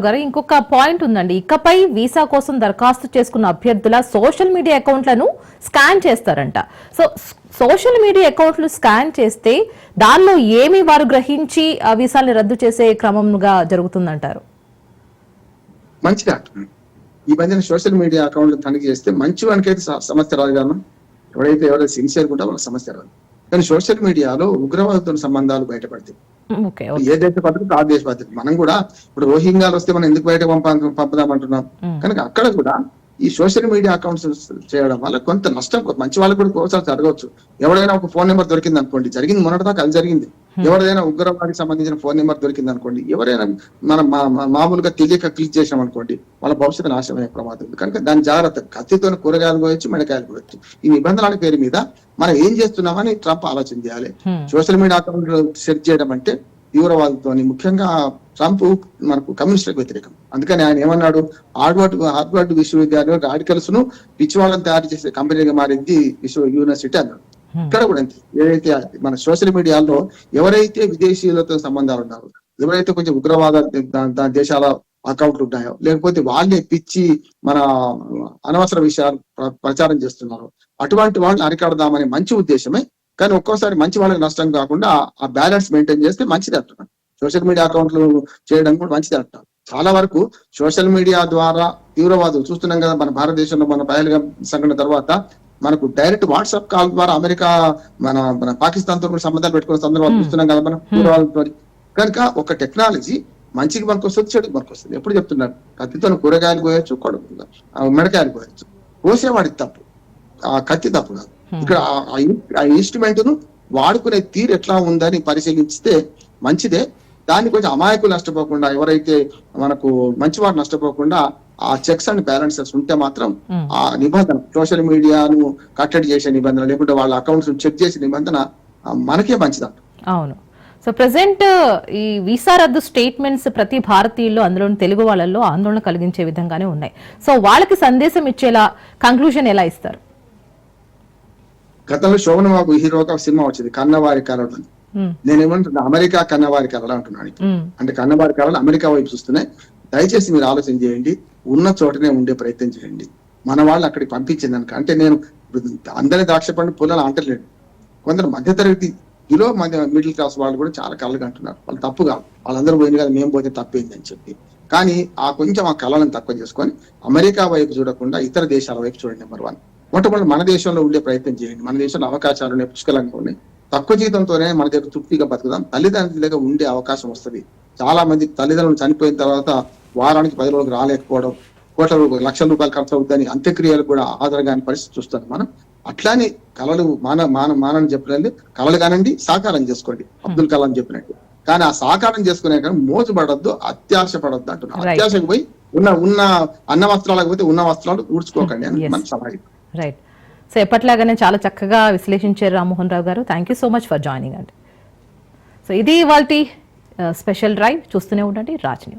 గారు ఇంకొక పాయింట్ ఉందండి. ఇకపై వీసా కోసం దరఖాస్తు చేసుకున్న అభ్యర్థుల సోషల్ మీడియా అకౌంట్లను స్కాన్ చేస్తారంట. సో సోషల్ మీడియా అకౌంట్లు స్కాన్ చేస్తే దానిలో ఏమి వారు గ్రహించి ఆ వీసాల్ని రద్దు చేసే క్రమంగా జరుగుతుందంటారు? మంచిగా ఈ మధ్యన సోషల్ మీడియా అకౌంట్లు తనిఖీ చేస్తే మంచి వానికైతే సమస్య రాదు కదా. ఎవరైతే సిన్సియర్గా ఉంటారో వాళ్ళ సమస్య రాదు. కానీ సోషల్ మీడియాలో ఉగ్రవాదంతో సంబంధాలు బయటపడతాయి. ఏ దేశ పద్ధతి ఆ దేశ పద్ధతి. మనం కూడా ఇప్పుడు రోహింగ్యాలు వస్తే మనం ఎందుకు బయట పంపుదామంటున్నాం. కనుక అక్కడ కూడా ఈ సోషల్ మీడియా అకౌంట్స్ చేయడం వల్ల కొంత నష్టం మంచి వాళ్ళకి కూడా ఒకసారి జరగవచ్చు. ఎవరైనా ఒక ఫోన్ నెంబర్ దొరికింది అనుకోండి, జరిగింది మొన్నటిదాకా అది జరిగింది. ఎవరైనా ఉగ్రవాదికి సంబంధించిన ఫోన్ నెంబర్ దొరికింది అనుకోండి, ఎవరైనా మనం మామూలుగా తెలియక క్లిక్ చేసాం అనుకోండి, వాళ్ళ భవిష్యత్తు నాశనమయ్యే ప్రమాదం ఉంది. కనుక దాని జాగ్రత్త. కత్తితో కూరగాయలు పోయొచ్చు, మెడకాయలు పోయొచ్చు. ఈ నిబంధనల పేరు మీద మనం ఏం చేస్తున్నామని ట్రంప్ ఆలోచన చేయాలి. సోషల్ మీడియా అకౌంట్ సెట్ చేయడం అంటే తీవ్రవాదంతో, ముఖ్యంగా ట్రంప్ మనకు కమ్యూనిస్టులకు వ్యతిరేకం. అందుకని ఆయన ఏమన్నాడు, హార్వర్డ్ విశ్వవిద్యాలయం రాడికల్స్ ను పిచ్చివాళ్ళని తయారు చేసే కంపెనీగా మారింది యూనివర్సిటీ అన్నాడు. ఇక్కడ కూడా అంతే. ఏదైతే మన సోషల్ మీడియాలో ఎవరైతే విదేశీయులతో సంబంధాలు ఉన్నారో, ఎవరైతే కొంచెం ఉగ్రవాద దేశాల అకౌంట్లు ఉన్నాయో, లేకపోతే వాళ్ళే పిచ్చి మన అనవసర విషయాలు ప్రచారం చేస్తున్నారో, అటువంటి వాళ్ళని అరికడదామనే మంచి ఉద్దేశమే. కానీ ఒక్కోసారి మంచి వాళ్ళకి నష్టం కాకుండా ఆ బ్యాలెన్స్ మెయింటైన్ చేస్తే మంచిది అంటున్నాను. సోషల్ మీడియా అకౌంట్లు చేయడం కూడా మంచిది అంటారు. చాలా వరకు సోషల్ మీడియా ద్వారా తీవ్రవాదులు చూస్తున్నాం కదా. మన భారతదేశంలో మన పహల్గాం సంఘటన తర్వాత మనకు డైరెక్ట్ వాట్సాప్ కాల్ ద్వారా అమెరికా మన పాకిస్తాన్ తో సంబంధాలు పెట్టుకునే సందర్భాలు చూస్తున్నాం కదా మనం తీవ్రవాదంతో. కనుక ఒక టెక్నాలజీ మంచికి మనకు వస్తుంది, చెడుకు మనకు వస్తుంది. ఎప్పుడు చెప్తున్నారు, కత్తితో కూరగాయలు కోయొచ్చు, మెడకాయలు కోయొచ్చు. కోసేవాడికి తప్పు, ఆ కత్తి తప్పు కాదు. ఇక్కడ ఆ ఇన్స్ట్రుమెంట్ ను వాడుకునే తీరు ఎట్లా ఉందని పరిశీలిస్తే మంచిదే. దాన్ని కొంచెం అమాయకులు నష్టపోకుండా, ఎవరైతే మనకు మంచివాడు నష్టపోకుండా ఆ చెక్స్ అండ్ బ్యాలెన్సెస్ ఉంటే మాత్రం ఆ నిబంధన, సోషల్ మీడియాను కట్టడి చేసే నిబంధన, లేకుంటే వాళ్ళ అకౌంట్స్ చెక్ చేసే నిబంధన మనకే మంచిదంట. అవును. సో ప్రెసెంట్ ఈ వీసా రద్దు స్టేట్మెంట్స్ ప్రతి భారతీయుల్లో, అందులో తెలుగు వాళ్ళల్లో ఆందోళన కలిగించే విధంగానే ఉన్నాయి. సో వాళ్ళకి సందేశం ఇచ్చేలా కంక్లూజన్ ఎలా ఇస్తారు? గతంలో శోభనబాబు హీరోగా సినిమా వచ్చింది కన్నవారి కళలు అని. నేనేమంటున్నా, అమెరికా కన్నవారి కళలు అంటున్నాను. అంటే కన్నవారి కళలు అమెరికా వైపు చూస్తున్నాయి. దయచేసి మీరు ఆలోచన చేయండి, ఉన్న చోటనే ఉండే ప్రయత్నం చేయండి. మన వాళ్ళు అక్కడికి పంపించిందనుక, అంటే నేను అందరి ద్రాక్ష పండు పొలాలు అంటలేడు. కొందరు మధ్యతరగతి మిడిల్ క్లాస్ వాళ్ళు కూడా చాలా కళలు అంటున్నారు. వాళ్ళు తప్పు కాదు, వాళ్ళందరూ పోయింది కదా, మేము పోతే తప్పేంది అని చెప్పి. కానీ కొంచెం ఆ కళలను తక్కువ చేసుకొని అమెరికా వైపు చూడకుండా ఇతర దేశాల వైపు చూడండి. నెంబర్ 1. మొట్టమొదటి మన దేశంలో ఉండే ప్రయత్నం చేయండి. మన దేశంలో అవకాశాలు పుష్కలంగా ఉన్నాయి. తక్కువ జీతంతోనే మన దగ్గర తృప్తిగా బతుకుదాం. తల్లిదండ్రులుగా ఉండే అవకాశం వస్తుంది. చాలా మంది తల్లిదండ్రులు చనిపోయిన తర్వాత వారానికి 10 రోజులకు రాలేకపోవడం, లక్షల రూపాయలు ఖర్చు అవుతుందని అంత్యక్రియలు కూడా ఆధారగాని పరిస్థితి చూస్తాం మనం. అట్లానే కళలు మానని చెప్పలేదు, కళలు కానండి సాకారం చేసుకోండి, అబ్దుల్ కలాం చెప్పినట్టు. కానీ ఆ సాకారం చేసుకునే కానీ మోజు పడద్దు, అత్యాశ పడద్దు అంటున్నారు. అత్యాశకు పోయి ఉన్న అన్న వస్త్రాలకు పోతే ఉన్న వస్త్రాలు ఊడ్చుకోకండి అని మన సలహా. రైట్. సో ఎప్పట్లాగానే చాలా చక్కగా విశ్లేషించారు రామ్మోహన్ రావు గారు. Thank you so much for joining అండి. సో ఇది ఇవాల్టి స్పెషల్ డ్రైవ్. చూస్తూనే ఉండండి రాజ్ న్యూస్.